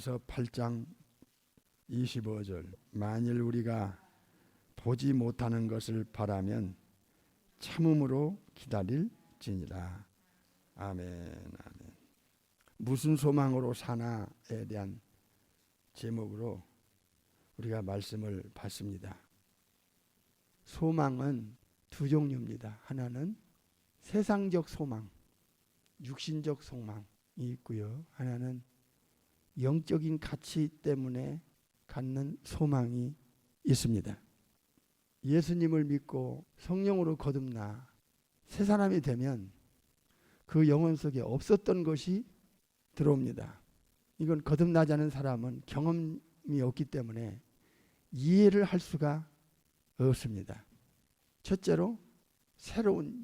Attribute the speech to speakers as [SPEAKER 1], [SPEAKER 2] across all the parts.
[SPEAKER 1] 로마서 8장 25절 만일 우리가 보지 못하는 것을 바라면 참음으로 기다릴지니라. 아멘. 아멘. 무슨 소망으로 사나에 대한 제목으로 우리가 말씀을 받습니다. 소망은 두 종류입니다. 하나는 세상적 소망, 육신적 소망이 있고요. 하나는 영적인 가치 때문에 갖는 소망이 있습니다. 예수님을 믿고 성령으로 거듭나 새 사람이 되면 그 영혼 속에 없었던 것이 들어옵니다. 이건 거듭나지 않은 사람은 경험이 없기 때문에 이해를 할 수가 없습니다. 첫째로 새로운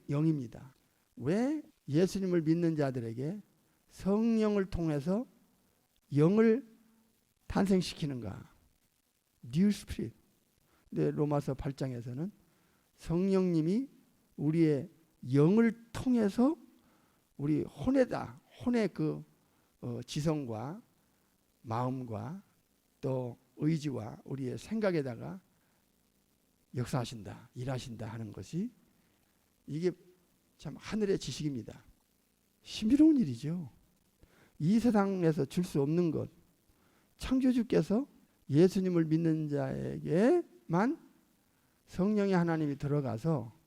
[SPEAKER 1] 영입니다. 왜 예수님을 믿는 자들에게 성령을 통해서 영을 탄생시키는가? New Spirit. 근데 로마서 8장에서는 성령님이 우리의 영을 통해서 우리 혼의 그 지성과 마음과 또 의지와 우리의 생각에다가 역사하신다, 일하신다 하는 것이 이게 참 하늘의 지식입니다. 신비로운 일이죠. 이 세상에서 줄 수 없는 것, 창조주께서 예수님을 믿는 자에게만 성령의 하나님이 들어가서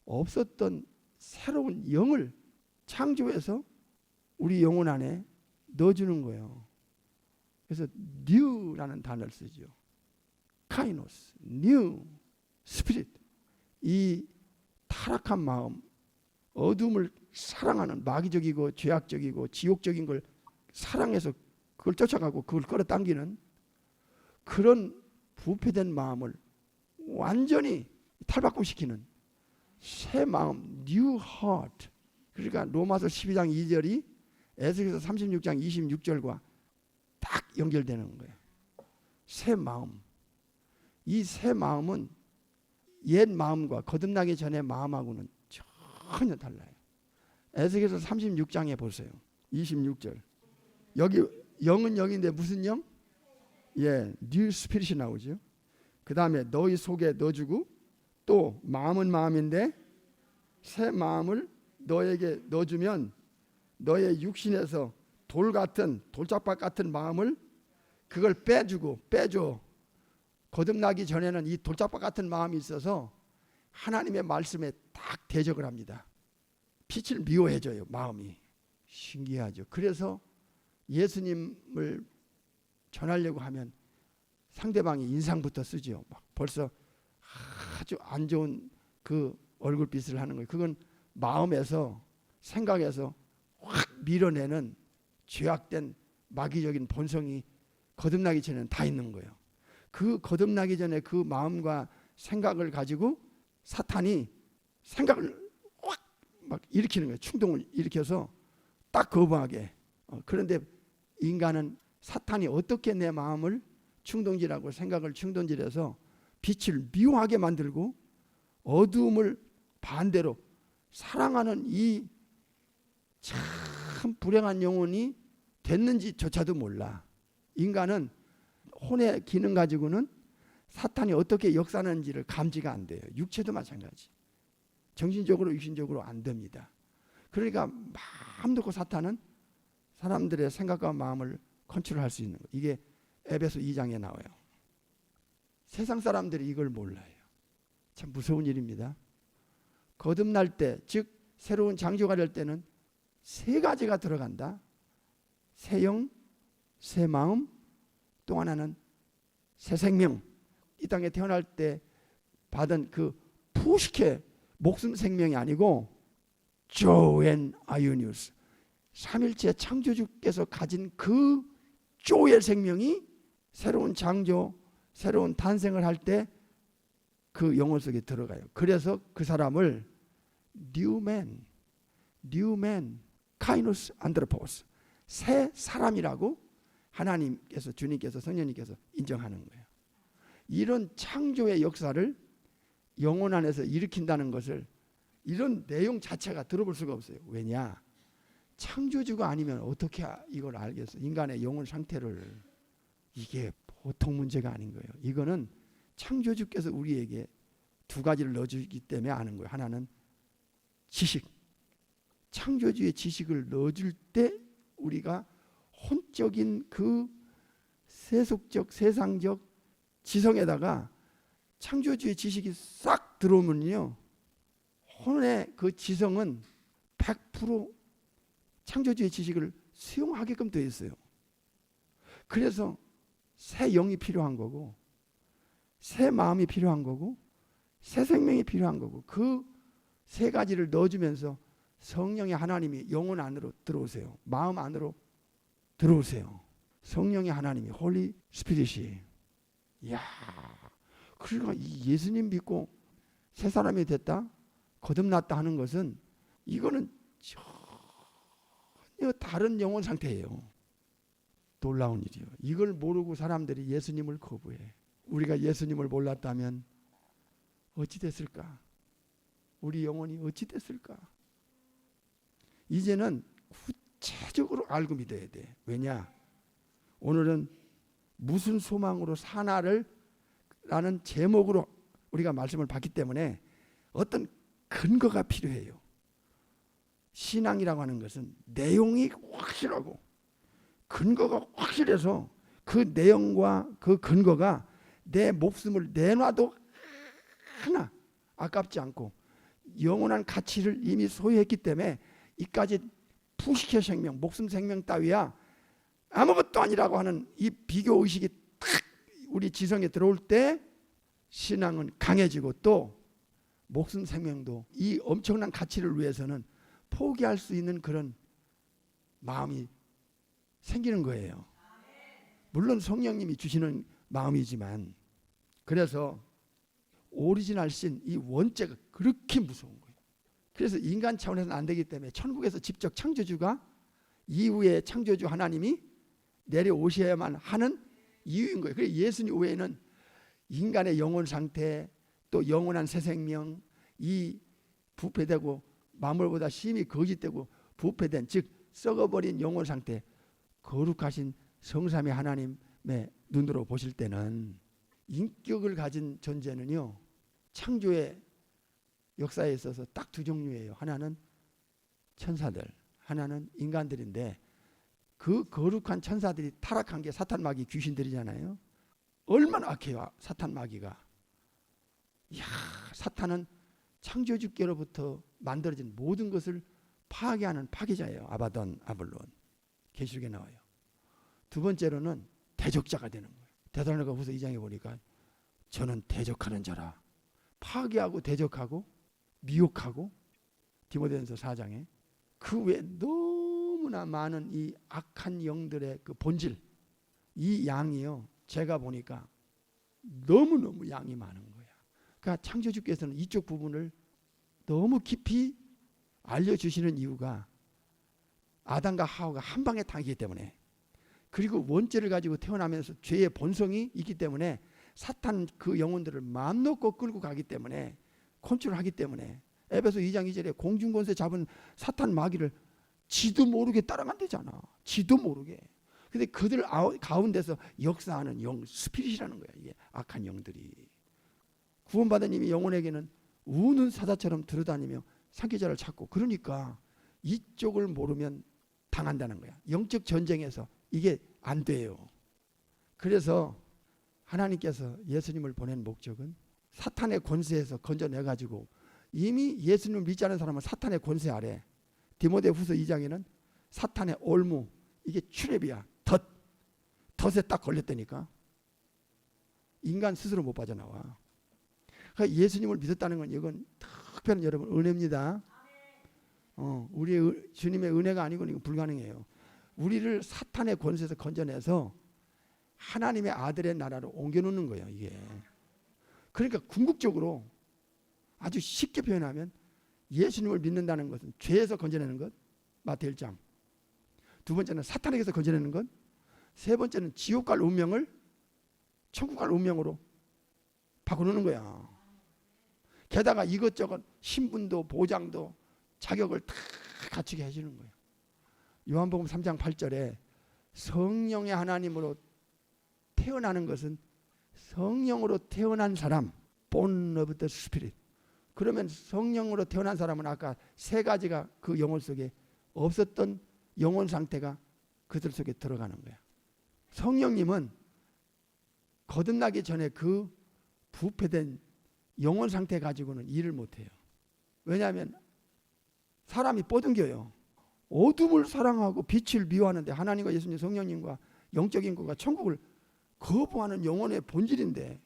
[SPEAKER 1] 없었던 새로운 영을 창조해서 우리 영혼 안에 넣어주는 거예요. 그래서 new라는 단어를 쓰죠. 카이노스, new, spirit. 이 타락한 마음, 어둠을 사랑하는 마귀적이고 죄악적이고 지옥적인 걸 사랑해서 그걸 쫓아가고 그걸 끌어당기는 그런 부패된 마음을 완전히 탈바꿈시키는 새 마음, new heart. 그러니까 로마서 12장 2절이 에스겔서 36장 26절과 딱 연결되는 거예요. 새 마음. 이 새 마음은 옛 마음과 거듭나기 전의 마음하고는 전혀 달라요. 에스겔서 36장에 보세요. 26절. 여기 영은 영인데 무슨 영? 예, 뉴 스피릿이 나오죠. 그 다음에 너희 속에 넣어주고 또 마음은 마음인데 새 마음을 너에게 넣어주면 너의 육신에서 돌짝박 같은 마음을 그걸 빼줘. 거듭나기 전에는 이 돌짝박 같은 마음이 있어서 하나님의 말씀에 딱 대적을 합니다. 빛을 미워해줘요. 마음이. 신기하죠. 그래서 예수님을 전하려고 하면 상대방이 인상부터 쓰죠. 막 벌써 아주 안 좋은 그 얼굴빛을 하는 거예요. 그건 마음에서 생각에서 확 밀어내는 죄악된 마귀적인 본성이 거듭나기 전에는 다 있는 거예요. 그 거듭나기 전에 그 마음과 생각을 가지고 사탄이 생각을 확 막 일으키는 거예요. 충동을 일으켜서 딱 거부하게. 그런데 인간은 사탄이 어떻게 내 마음을 충동질하고 생각을 충동질해서 빛을 미워하게 만들고 어두움을 반대로 사랑하는 이 참 불행한 영혼이 됐는지조차도 몰라. 인간은 혼의 기능 가지고는 사탄이 어떻게 역사하는지를 감지가 안 돼요. 육체도 마찬가지. 정신적으로 육신적으로 안 됩니다. 그러니까 마음 놓고 사탄은 사람들의 생각과 마음을 컨트롤할 수 있는 거예요. 이게 에베소 2장에 나와요. 세상 사람들이 이걸 몰라요. 참 무서운 일입니다. 거듭날 때, 즉 새로운 창조가 될 때는 세 가지가 들어간다. 새 영, 새 마음, 또 하나는 새 생명. 이 땅에 태어날 때 받은 그 푸시케 목숨 생명이 아니고 조앤 아이오니우스, 삼일체 창조주께서 가진 그 조의 생명이 새로운 창조, 새로운 탄생을 할 때 그 영혼 속에 들어가요. 그래서 그 사람을 new man, 카이노스 안드로포스, 새 사람이라고 하나님께서, 주님께서, 성령님께서 인정하는 거예요. 이런 창조의 역사를 영혼 안에서 일으킨다는 것을, 이런 내용 자체가 들어볼 수가 없어요. 왜냐? 창조주가 아니면 어떻게 이걸 알겠어? 인간의 영혼 상태를. 이게 보통 문제가 아닌 거예요. 이거는 창조주께서 우리에게 두 가지를 넣어주기 때문에 아는 거예요. 하나는 지식. 창조주의 지식을 넣어줄 때 우리가 혼적인 그 세속적 세상적 지성에다가 창조주의 지식이 싹 들어오면요, 혼의 그 지성은 100% 창조주의 지식을 수용하게끔 되어 있어요. 그래서 새 영이 필요한 거고, 새 마음이 필요한 거고, 새 생명이 필요한 거고, 그 세 가지를 넣어주면서 성령의 하나님이 영혼 안으로 들어오세요. 마음 안으로 들어오세요. 성령의 하나님이 홀리 스피릿이. 이야, 그러니까 이 예수님 믿고 새 사람이 됐다, 거듭났다 하는 것은 이거는 전혀 다른 영혼 상태예요. 놀라운 일이요. 이걸 모르고 사람들이 예수님을 거부해. 우리가 예수님을 몰랐다면 어찌 됐을까? 우리 영혼이 어찌 됐을까? 이제는 구체적으로 알고 믿어야 돼. 왜냐? 오늘은 무슨 소망으로 사나를 라는 제목으로 우리가 말씀을 받기 때문에 어떤 근거가 필요해요. 신앙이라고 하는 것은 내용이 확실하고 근거가 확실해서 그 내용과 그 근거가 내 목숨을 내놔도 하나 아깝지 않고 영원한 가치를 이미 소유했기 때문에 이까지 부식의 생명, 목숨 생명 따위야 아무것도 아니라고 하는 이 비교 의식이 탁 우리 지성에 들어올 때 신앙은 강해지고 또 목숨 생명도 이 엄청난 가치를 위해서는 포기할 수 있는 그런 마음이 생기는 거예요. 물론 성령님이 주시는 마음이지만, 그래서 오리지널 신, 이 원죄가 그렇게 무서운 거예요. 그래서 인간 차원에서는 안 되기 때문에 천국에서 직접 창조주가 이후에 창조주 하나님이 내려오셔야만 하는 이유인 거예요. 그래서 예수님 외에는 인간의 영혼 상태, 또 영원한 새 생명, 이 부패되고 만물보다 심히 거짓되고 부패된, 즉 썩어버린 영혼 상태, 거룩하신 성삼위 하나님의 눈으로 보실 때는 인격을 가진 존재는요, 창조의 역사에 있어서 딱 두 종류예요. 하나는 천사들, 하나는 인간들인데, 그 거룩한 천사들이 타락한 게 사탄 마귀 귀신들이잖아요. 얼마나 악해요, 사탄 마귀가. 이야, 사탄은 창조주께로부터 만들어진 모든 것을 파괴하는 파괴자예요. 아바돈, 아블론. 계시록에 나와요. 두 번째로는 대적자가 되는 거예요. 데살로니가후서 2장에 보니까 저는 대적하는 자라. 파괴하고 대적하고 미혹하고, 디모데전서 4장에 그 외에 너무나 많은 이 악한 영들의 그 본질, 이 양이요, 제가 보니까 너무너무 양이 많은 거야. 그러니까 창조주께서는 이쪽 부분을 너무 깊이 알려주시는 이유가 아담과 하와가 한 방에 당했기 때문에, 그리고 원죄를 가지고 태어나면서 죄의 본성이 있기 때문에 사탄 그 영혼들을 마음 놓고 끌고 가기 때문에, 컨트롤하기 때문에, 에베소 2장 2절에 공중권세 잡은 사탄 마귀를 지도 모르게 따라간대잖아. 지도 모르게. 근데 그들 가운데서 역사하는 영, 스피릿이라는 거야. 이게 악한 영들이. 구원받은 이미 영혼에게는 우는 사자처럼 들어다니며 사기자를 찾고, 그러니까 이쪽을 모르면 당한다는 거야. 영적 전쟁에서 이게 안 돼요. 그래서 하나님께서 예수님을 보낸 목적은 사탄의 권세에서 건져내가지고, 이미 예수님을 믿지 않은 사람은 사탄의 권세 아래, 디모데후서 2장에는 사탄의 올무, 이게 트랩이야. 덫에 딱 걸렸다니까. 인간 스스로 못 빠져나와. 그러니까 예수님을 믿었다는 건 이건 특별한 여러분 은혜입니다. 우리 주님의 은혜가 아니고는 이건 불가능해요. 우리를 사탄의 권세에서 건져내서 하나님의 아들의 나라로 옮겨놓는 거예요. 이게. 그러니까 궁극적으로 아주 쉽게 표현하면 예수님을 믿는다는 것은 죄에서 건져내는 것, 마태오 1장. 두 번째는 사탄에게서 건져내는 것. 세 번째는 지옥 갈 운명을 천국 갈 운명으로 바꾸는 거야. 게다가 이것저것 신분도 보장도 자격을 다 갖추게 해주는 거예요. 요한복음 3장 8절에 성령의 하나님으로 태어나는 것은 성령으로 태어난 사람, born of the Spirit. 그러면 성령으로 태어난 사람은 아까 세 가지가 그 영혼 속에 없었던 영혼 상태가 그들 속에 들어가는 거야. 성령님은 거듭나기 전에 그 부패된 영혼 상태 가지고는 일을 못해요. 왜냐하면 사람이 뻗은겨요. 어둠을 사랑하고 빛을 미워하는데 하나님과 예수님 성령님과 영적인 것과 천국을 거부하는 영혼의 본질인데,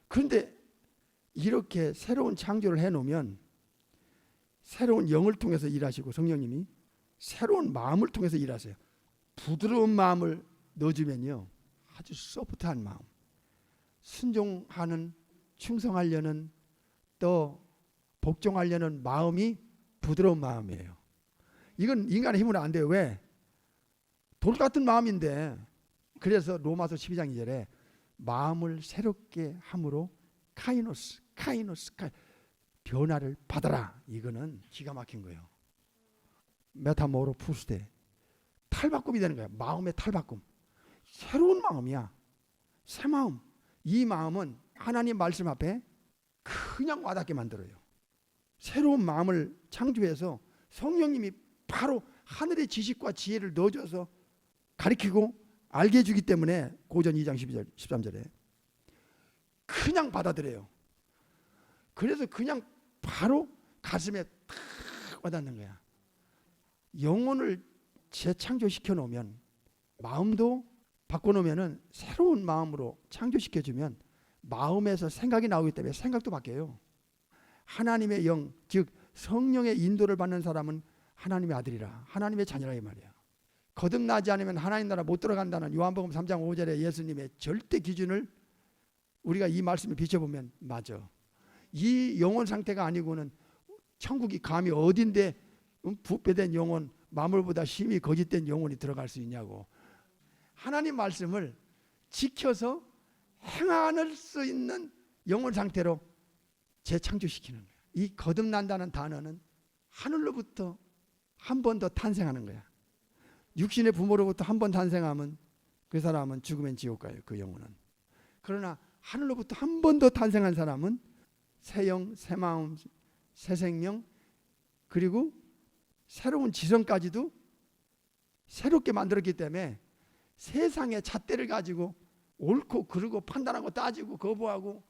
[SPEAKER 1] 그런데 이렇게 새로운 창조를 해놓으면 새로운 영을 통해서 일하시고 성령님이 새로운 마음을 통해서 일하세요. 부드러운 마음을 넣어주면요, 아주 소프트한 마음, 순종하는, 충성하려는, 또 복종하려는 마음이 부드러운 마음이에요. 이건 인간의 힘으로 안 돼요. 왜? 돌 같은 마음인데. 그래서 로마서 12장 2절에 마음을 새롭게 함으로 카이노스 변화를 받아라. 이거는 기가 막힌 거예요. 메타모르푸스데, 탈바꿈이 되는 거예요. 마음의 탈바꿈. 새로운 마음이야. 새 마음. 이 마음은 하나님 말씀 앞에 그냥 와닿게 만들어요. 새로운 마음을 창조해서 성령님이 바로 하늘의 지식과 지혜를 넣어줘서 가르치고 알게 해주기 때문에 고전 2장 12절 13절에 그냥 받아들여요. 그래서 그냥 바로 가슴에 탁 와닿는 거야. 영혼을 재창조시켜 놓으면, 마음도 바꿔놓으면, 새로운 마음으로 창조시켜주면 마음에서 생각이 나오기 때문에 생각도 바뀌어요. 하나님의 영, 즉 성령의 인도를 받는 사람은 하나님의 아들이라, 하나님의 자녀라 이 말이야. 거듭나지 않으면 하나님 나라 못 들어간다는 요한복음 3장 5절의 예수님의 절대 기준을 우리가 이 말씀을 비춰보면 맞아. 이 영혼 상태가 아니고는 천국이 감히 어딘데 부패된 영혼, 마물보다 심히 거짓된 영혼이 들어갈 수 있냐고. 하나님 말씀을 지켜서 행할 수 있는 영혼 상태로 재창조시키는 거야. 이 거듭난다는 단어는 하늘로부터 한 번 더 탄생하는 거야. 육신의 부모로부터 한 번 탄생하면 그 사람은 죽으면 지옥 가요. 그 영혼은. 그러나 하늘로부터 한 번 더 탄생한 사람은 새 영, 새 마음, 새 생명, 그리고 새로운 지성까지도 새롭게 만들었기 때문에 세상의 잣대를 가지고 옳고 그르고 판단하고 따지고 거부하고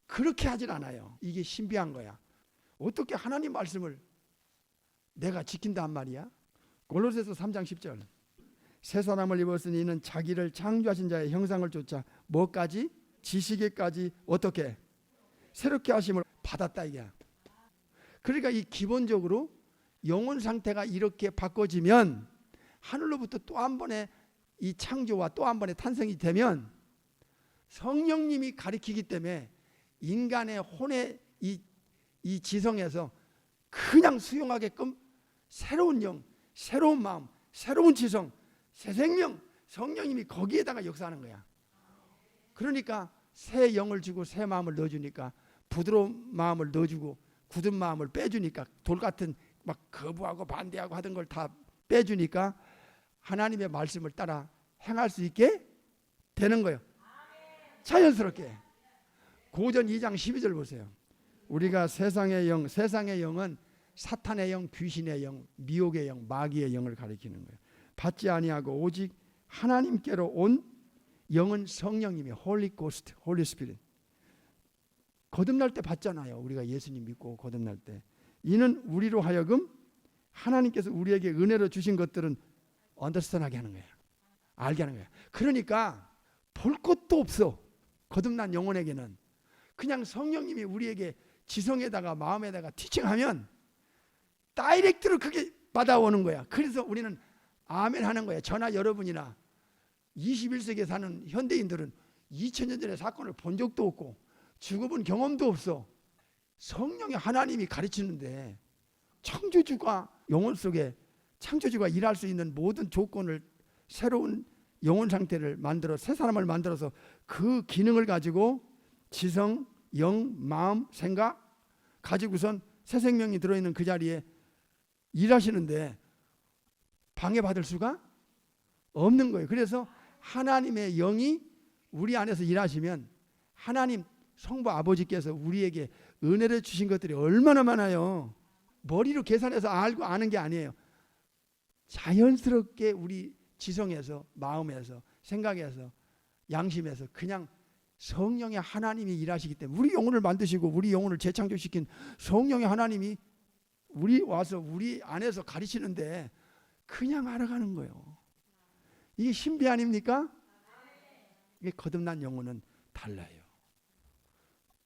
[SPEAKER 1] 그렇게 하질 않아요. 이게 신비한 거야. 어떻게 하나님 말씀을 내가 지킨단 말이야? 골로새서 3장 10절. 새 사람을 입었으니 이는 자기를 창조하신 자의 형상을 쫓아 뭐까지? 지식에까지 어떻게? 새롭게 하심을 받았다 이게. 그러니까 이 기본적으로 영혼 상태가 이렇게 바꿔지면 하늘로부터 또 한 번의 이 창조와 또 한 번의 탄생이 되면 성령님이 가리키기 때문에 인간의 혼의 이 지성에서 그냥 수용하게끔 새로운 영, 새로운 마음, 새로운 지성, 새 생명, 성령님이 거기에다가 역사하는 거야. 그러니까 새 영을 주고 새 마음을 넣어주니까, 부드러운 마음을 넣어주고 굳은 마음을 빼주니까, 돌 같은 막 거부하고 반대하고 하던 걸 다 빼주니까 하나님의 말씀을 따라 행할 수 있게 되는 거예요. 자연스럽게. 고전 2장 12절 보세요. 우리가 세상의 영은 사탄의 영, 귀신의 영, 미혹의 영, 마귀의 영을 가리키는 거예요. 받지 아니하고 오직 하나님께로 온 영은 성령님이 홀리 고스트, 홀리 스피릿. 거듭날 때 받잖아요. 우리가 예수님 믿고 거듭날 때. 이는 우리로 하여금 하나님께서 우리에게 은혜로 주신 것들은 언더스탠하게 하는 거예요. 알게 하는 거예요. 그러니까 볼 것도 없어. 거듭난 영혼에게는 그냥 성령님이 우리에게 지성에다가 마음에다가 티칭하면 다이렉트로 그게 받아오는 거야. 그래서 우리는 아멘 하는 거야. 저나 여러분이나 21세기에 사는 현대인들은 2000년 전의 사건을 본 적도 없고 죽어본 경험도 없어. 성령의 하나님이 가르치는데 창조주가 영혼 속에 창조주가 일할 수 있는 모든 조건을, 새로운 영혼 상태를 만들어 새 사람을 만들어서 그 기능을 가지고 지성, 영, 마음, 생각 가지고선 새 생명이 들어있는 그 자리에 일하시는데 방해받을 수가 없는 거예요. 그래서 하나님의 영이 우리 안에서 일하시면 하나님 성부 아버지께서 우리에게 은혜를 주신 것들이 얼마나 많아요. 머리로 계산해서 알고 아는 게 아니에요. 자연스럽게 우리 지성에서, 마음에서, 생각에서, 양심에서 그냥 성령의 하나님이 일하시기 때문에 우리 영혼을 만드시고 우리 영혼을 재창조시킨 성령의 하나님이 우리 와서 우리 안에서 가르치는데 그냥 알아가는 거예요. 이게 신비 아닙니까? 이게 거듭난 영혼은 달라요.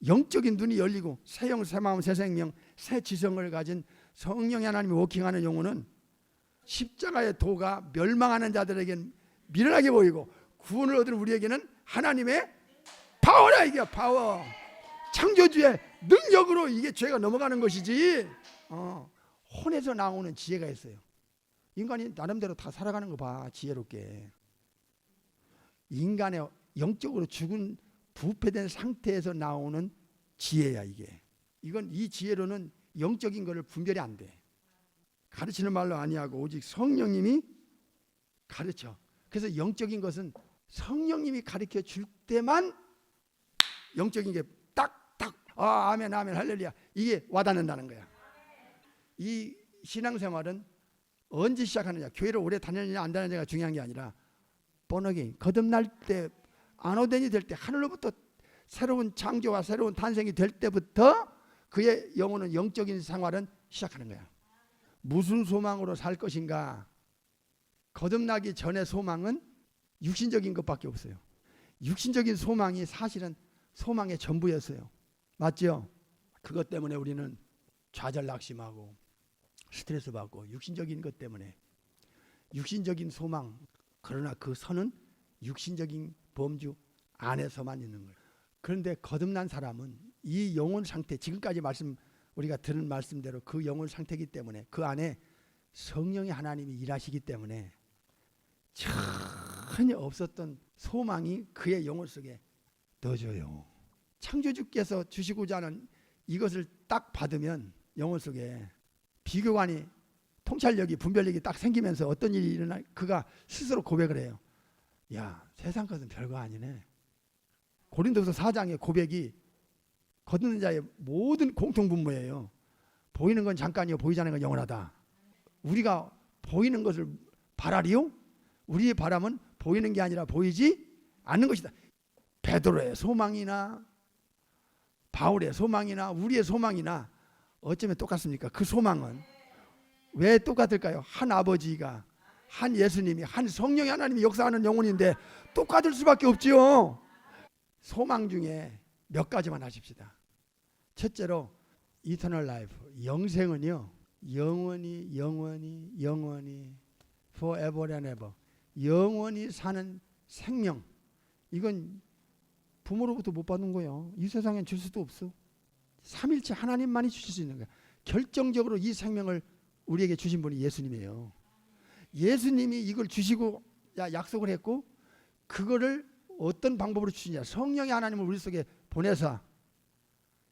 [SPEAKER 1] 영적인 눈이 열리고 새 영, 새 마음, 새 생명, 새 지성을 가진 성령의 하나님이 워킹하는 영혼은 십자가의 도가 멸망하는 자들에게는 미련하게 보이고 구원을 얻은 우리에게는 하나님의 파워라. 이게 파워. 창조주의 능력으로 이게 죄가 넘어가는 것이지. 혼에서 나오는 지혜가 있어요. 인간이 나름대로 다 살아가는 거 봐. 지혜롭게. 인간의 영적으로 죽은 부패된 상태에서 나오는 지혜야 이게. 이건 이 지혜로는 영적인 거를 분별이 안 돼. 가르치는 말로 아니하고 오직 성령님이 가르쳐. 그래서 영적인 것은 성령님이 가르쳐 줄 때만 영적인 게 딱딱 아멘 아멘 할렐루야 이게 와닿는다는 거야. 이 신앙생활은 언제 시작하느냐, 교회를 오래 다녔느냐 안 다녔느냐가 중요한 게 아니라 번어게인 거듭날 때 안오된이 될 때 하늘로부터 새로운 창조와 새로운 탄생이 될 때부터 그의 영혼은 영적인 생활은 시작하는 거야. 무슨 소망으로 살 것인가? 거듭나기 전의 소망은 육신적인 것밖에 없어요. 육신적인 소망이 사실은 소망의 전부였어요. 맞죠? 그것 때문에 우리는 좌절낙심하고 스트레스 받고 육신적인 것 때문에 육신적인 소망, 그러나 그 선은 육신적인 범주 안에서만 있는 거예요. 그런데 거듭난 사람은 이 영혼 상태, 지금까지 우리가 들은 말씀대로 그 영혼 상태이기 때문에 그 안에 성령의 하나님이 일하시기 때문에 전혀 없었던 소망이 그의 영혼 속에 넣어줘요. 창조주께서 주시고자 하는 이것을 딱 받으면 영혼 속에 비교관이, 통찰력이, 분별력이 딱 생기면서 어떤 일이 일어나 그가 스스로 고백을 해요. 야, 세상 것은 별거 아니네. 고린도서 4장의 고백이 거듭난 자의 모든 공통분모예요. 보이는 건 잠깐이요 보이지 않는 건 영원하다. 우리가 보이는 것을 바라리요? 우리의 바람은 보이는 게 아니라 보이지 않는 것이다. 베드로의 소망이나 바울의 소망이나 우리의 소망이나 어쩌면 똑같습니까? 그 소망은 왜 똑같을까요? 한 아버지가, 한 예수님이, 한 성령의 하나님이 역사하는 영혼인데 똑같을 수밖에 없지요. 소망 중에 몇 가지만 하십시다. 첫째로 이터널 라이프, 영생은요, 영원히 forever and ever, 영원히 사는 생명. 이건 부모로부터 못 받는 거예요. 이 세상엔 줄 수도 없어. 삼일체 하나님만이 주실 수 있는 거야. 결정적으로 이 생명을 우리에게 주신 분이 예수님이에요. 예수님이 이걸 주시고 약속을 했고, 그거를 어떤 방법으로 주시냐, 성령의 하나님을 우리 속에 보내서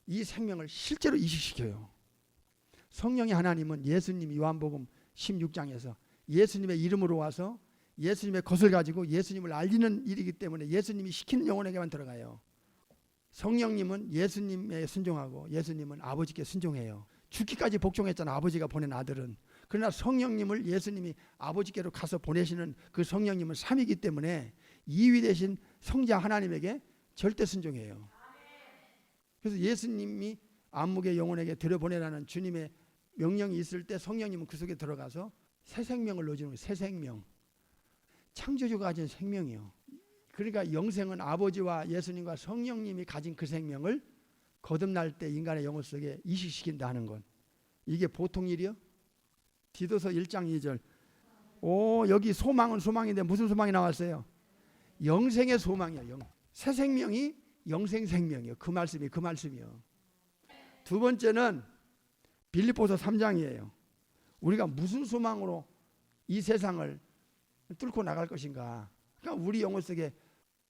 [SPEAKER 1] 이 생명을 실제로 이식시켜요. 성령의 하나님은 예수님이 요한복음 16장에서 예수님의 이름으로 와서 예수님의 것을 가지고 예수님을 알리는 일이기 때문에 예수님이 시키는 영혼에게만 들어가요. 성령님은 예수님에 순종하고 예수님은 아버지께 순종해요. 죽기까지 복종했잖아, 아버지가 보낸 아들은. 그러나 성령님을 예수님이 아버지께로 가서 보내시는 그 성령님은 삼위이기 때문에 2위 되신 성자 하나님에게 절대 순종해요. 그래서 예수님이 안목의 영혼에게 들여보내라는 주님의 명령이 있을 때 성령님은 그 속에 들어가서 새 생명을 넣어주는 거예요. 새 생명. 창조주가 가진 생명이요. 그러니까 영생은 아버지와 예수님과 성령님이 가진 그 생명을 거듭날 때 인간의 영혼 속에 이식시킨다 하는 것. 이게 보통 일이요? 디도서 1장 2절. 여기 소망은 소망인데 무슨 소망이 나왔어요? 영생의 소망이요. 새 생명이 영생 생명이요. 그 말씀이요. 두 번째는 빌립보서 3장이에요. 우리가 무슨 소망으로 이 세상을 뚫고 나갈 것인가. 그러니까 우리 영혼 속에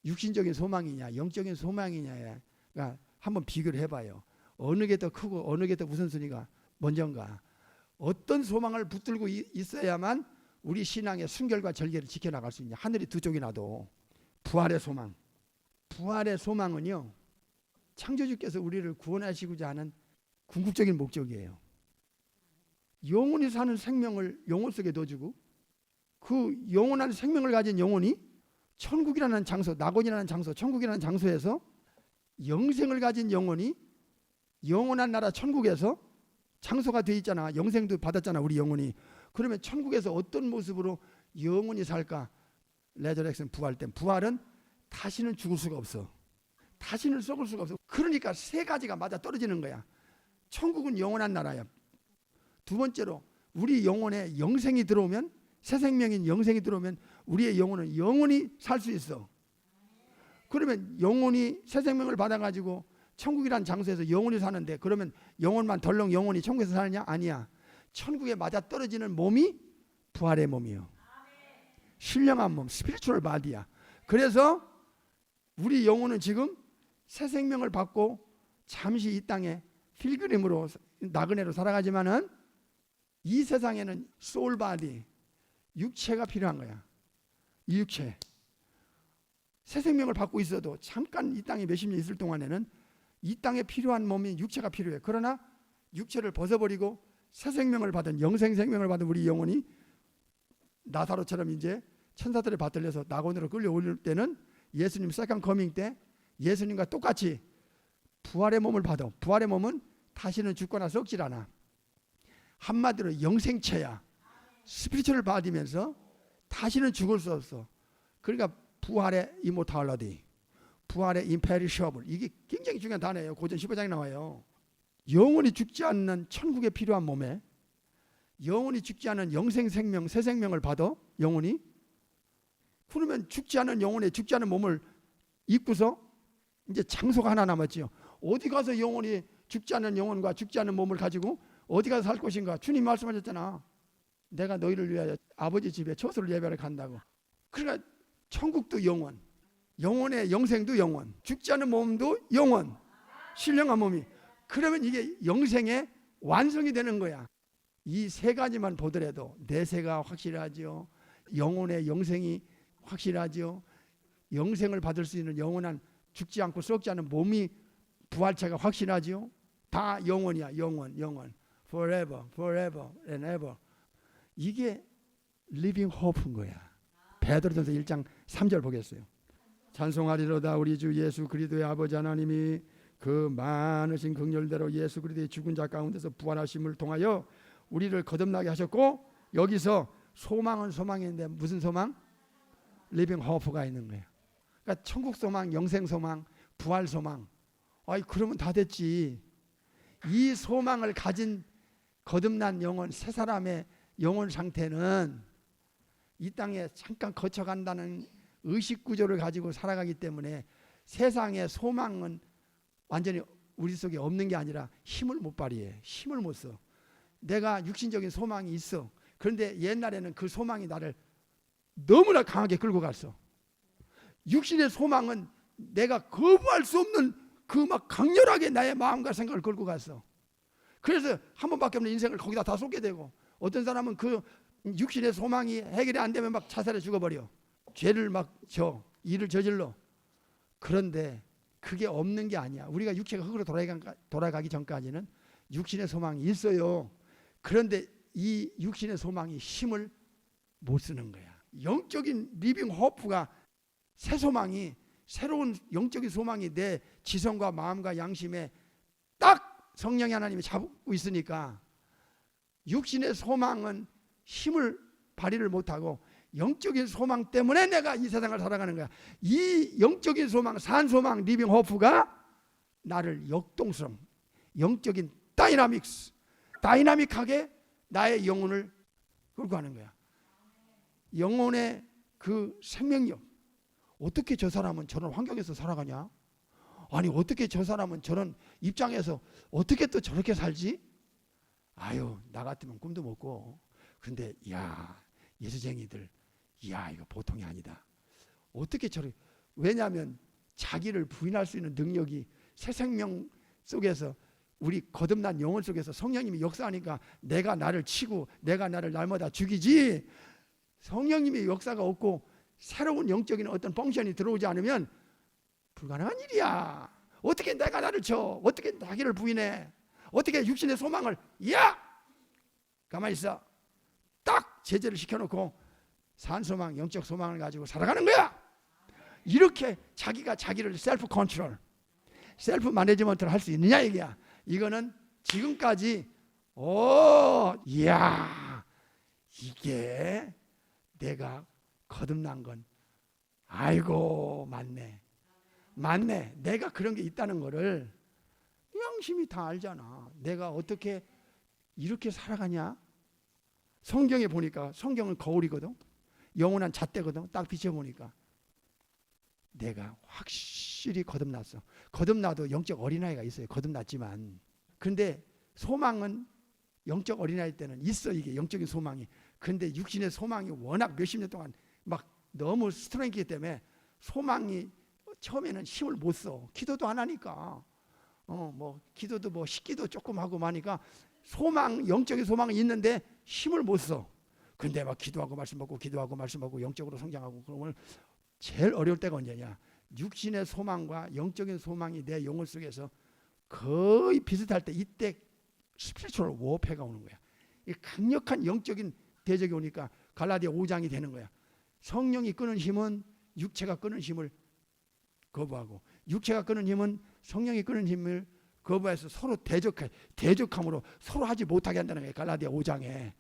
[SPEAKER 1] 육신적인 소망이냐 영적인 소망이냐, 그러니까 한번 비교를 해봐요. 어느 게 더 크고 어느 게 더 우선순위가 먼저인가. 어떤 소망을 붙들고 있어야만 우리 신앙의 순결과 절개를 지켜나갈 수 있냐? 하늘이 두 쪽이 나도. 부활의 소망. 부활의 소망은요, 창조주께서 우리를 구원하시고자 하는 궁극적인 목적이에요. 영원히 사는 생명을 영혼 속에 넣어주고 그 영원한 생명을 가진 영혼이 천국이라는 장소, 낙원이라는 장소, 천국이라는 장소에서 영생을 가진 영혼이 영원한 나라 천국에서 장소가 돼 있잖아. 영생도 받았잖아, 우리 영혼이. 그러면 천국에서 어떤 모습으로 영원히 살까? 레저렉션, 부활 때. 부활은 다시는 죽을 수가 없어. 다시는 썩을 수가 없어. 그러니까 세 가지가 맞아 떨어지는 거야. 천국은 영원한 나라야. 두 번째로 우리 영혼에 영생이 들어오면, 새 생명인 영생이 들어오면 우리의 영혼은 영원히 살 수 있어. 그러면 영혼이 새 생명을 받아가지고 천국이란 장소에서 영원히 사는데, 그러면 영혼만 덜렁 영원히 천국에서 사느냐? 아니야. 천국에 맞아 떨어지는 몸이 부활의 몸이요. 신령한 몸, 스피리추얼 바디야. 그래서 우리 영혼은 지금 새 생명을 받고 잠시 이 땅에 필그림으로, 나그네로 살아가지만은 이 세상에는 소울 바디, 육체가 필요한 거야. 이 육체. 새 생명을 받고 있어도 잠깐 이 땅에 몇십 년 있을 동안에는 이 땅에 필요한 몸이 육체가 필요해. 그러나 육체를 벗어버리고 새 생명을 받은, 영생 생명을 받은 우리 영혼이 나사로처럼 이제 천사들의 받들려서 낙원으로 끌려올릴 때는 예수님 세컨 커밍 때 예수님과 똑같이 부활의 몸을 받아. 부활의 몸은 다시는 죽거나 썩질 않아. 한마디로 영생체야. 스피리추얼을 받으면서 다시는 죽을 수 없어. 그러니까 부활의 이모탈리티, 부활의 임페리셔블, 이게 굉장히 중요한 단어예요. 고전 15장에 나와요. 영원히 죽지 않는 천국에 필요한 몸에 영원히 죽지 않은 영생 생명, 새 생명을 받아. 영원히. 그러면 죽지 않은 영혼에 죽지 않은 몸을 입고서 이제 장소가 하나 남았지요. 어디 가서 영원히 죽지 않은 영혼과 죽지 않은 몸을 가지고 어디 가서 살 것인가? 주님 말씀하셨잖아. 내가 너희를 위하여 아버지 집에 처소를 예배하러 간다고. 그러니까 천국도 영원, 영혼의 영생도 영원, 죽지 않은 몸도 영원, 신령한 몸이. 그러면 이게 영생의 완성이 되는 거야. 이 세 가지만 보더라도 내세가 확실하죠. 영혼의 영생이 확실하죠. 영생을 받을 수 있는 영원한 죽지 않고 썩지 않은 몸이, 부활체가 확실하죠. 다 영원이야. 영원, 영원. Forever, forever and ever. 이게 living hope인 거야. 베드로전서 1장 3절 보겠어요. 찬송하리로다 우리 주 예수 그리스도의 아버지 하나님이 그 많으신 긍휼대로 예수 그리스도의 죽은 자 가운데서 부활하심을 통하여 우리를 거듭나게 하셨고, 여기서 소망은 소망인데 무슨 소망? living hope가 있는 거예요. 그러니까 천국 소망, 영생 소망, 부활 소망. 아이, 그러면 다 됐지. 이 소망을 가진 거듭난 영혼, 새 사람의 영혼 상태는 이 땅에 잠깐 거쳐간다는 의식 구조를 가지고 살아가기 때문에 세상의 소망은 완전히 우리 속에 없는 게 아니라 힘을 못 발휘해. 힘을 못 써. 내가 육신적인 소망이 있어. 그런데 옛날에는 그 소망이 나를 너무나 강하게 끌고 갔어. 육신의 소망은 내가 거부할 수 없는 그 막 강렬하게 나의 마음과 생각을 끌고 갔어. 그래서 한 번밖에 없는 인생을 거기다 다 쏟게 되고, 어떤 사람은 그 육신의 소망이 해결이 안 되면 막 자살해 죽어버려. 죄를 막 일을 저질러. 그런데 그게 없는 게 아니야. 우리가 육체가 흙으로 돌아가기 전까지는 육신의 소망이 있어요. 그런데 이 육신의 소망이 힘을 못 쓰는 거야. 영적인 리빙 호프가, 새 소망이, 새로운 영적인 소망이 내 지성과 마음과 양심에 딱 성령의 하나님이 잡고 있으니까 육신의 소망은 힘을 발휘를 못하고 영적인 소망 때문에 내가 이 세상을 살아가는 거야. 이 영적인 소망, 산 소망, 리빙 호프가 나를 역동성, 영적인 다이나믹하게 나의 영혼을 끌고 가는 거야. 영혼의 그 생명력. 어떻게 저 사람은 저런 환경에서 살아가냐? 아니, 어떻게 저 사람은 저런 입장에서 어떻게 또 저렇게 살지? 아유, 나 같으면 꿈도 못 꿔. 그런데 야, 예수쟁이들, 야, 이거 보통이 아니다. 어떻게 저렇게. 왜냐하면 자기를 부인할 수 있는 능력이 새 생명 속에서, 우리 거듭난 영혼 속에서 성령님이 역사하니까 내가 나를 치고 내가 나를 날마다 죽이지, 성령님의 역사가 없고 새로운 영적인 어떤 펑션이 들어오지 않으면 불가능한 일이야. 어떻게 내가 나를 쳐? 어떻게 자기를 부인해? 어떻게 육신의 소망을 가만히 있어. 딱 제재를 시켜놓고 산소망, 영적 소망을 가지고 살아가는 거야. 이렇게 자기가 자기를 셀프 컨트롤, 셀프 마네지먼트를 할 수 있느냐 얘기야. 이거는 지금까지 이야, 이게 내가 거듭난 건 아이고 맞네. 내가 그런 게 있다는 거를 양심이 다 알잖아. 내가 어떻게 이렇게 살아가냐. 성경에 보니까, 성경은 거울이거든, 영원한 잣대거든. 딱 비춰보니까 내가 확실히 거듭났어. 거듭나도 영적 어린아이가 있어요. 거듭났지만. 근데 소망은 영적 어린아이 때는 있어. 이게 영적인 소망이. 근데 육신의 소망이 워낙 몇십 년 동안 막 너무 스트레인기이기 때문에 소망이 처음에는 힘을 못 써. 기도도 안 하니까. 기도도 뭐 식기도 조금 하고 하니까 소망, 영적인 소망이 있는데 힘을 못 써. 근데 막 기도하고 말씀 받고 기도하고 말씀 받고 영적으로 성장하고. 그러면 제일 어려울 때가 언제냐? 육신의 소망과 영적인 소망이 내 영혼 속에서 거의 비슷할 때, 이때 스피리추얼 워페가 오는 거야. 이 강력한 영적인 대적이 오니까 갈라디아 5장이 되는 거야. 성령이 끄는 힘은 육체가 끄는 힘을 거부하고, 육체가 끄는 힘은 성령이 끄는 힘을 거부해서 서로 대적함으로 서로 하지 못하게 한다는 거예요. 갈라디아 5장에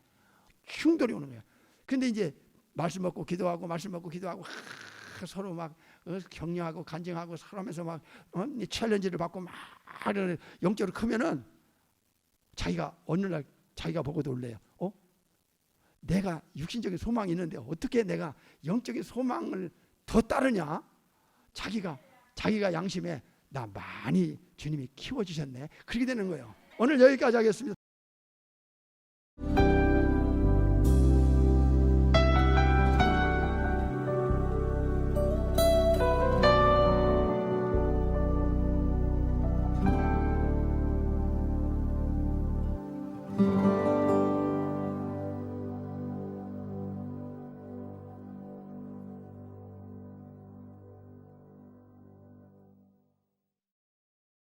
[SPEAKER 1] 흉돌이 오는 거야. 근데 이제 말씀 먹고 기도하고 말씀 먹고 기도하고 서로 막 격려하고 간증하고 서로 하면서 막 챌린지를 받고 막 영적으로 크면은 자기가 어느 날 자기가 보고 놀래요. 내가 육신적인 소망이 있는데 어떻게 내가 영적인 소망을 더 따르냐? 자기가 양심에 나 많이 주님이 키워주셨네. 그렇게 되는 거예요. 오늘 여기까지 하겠습니다.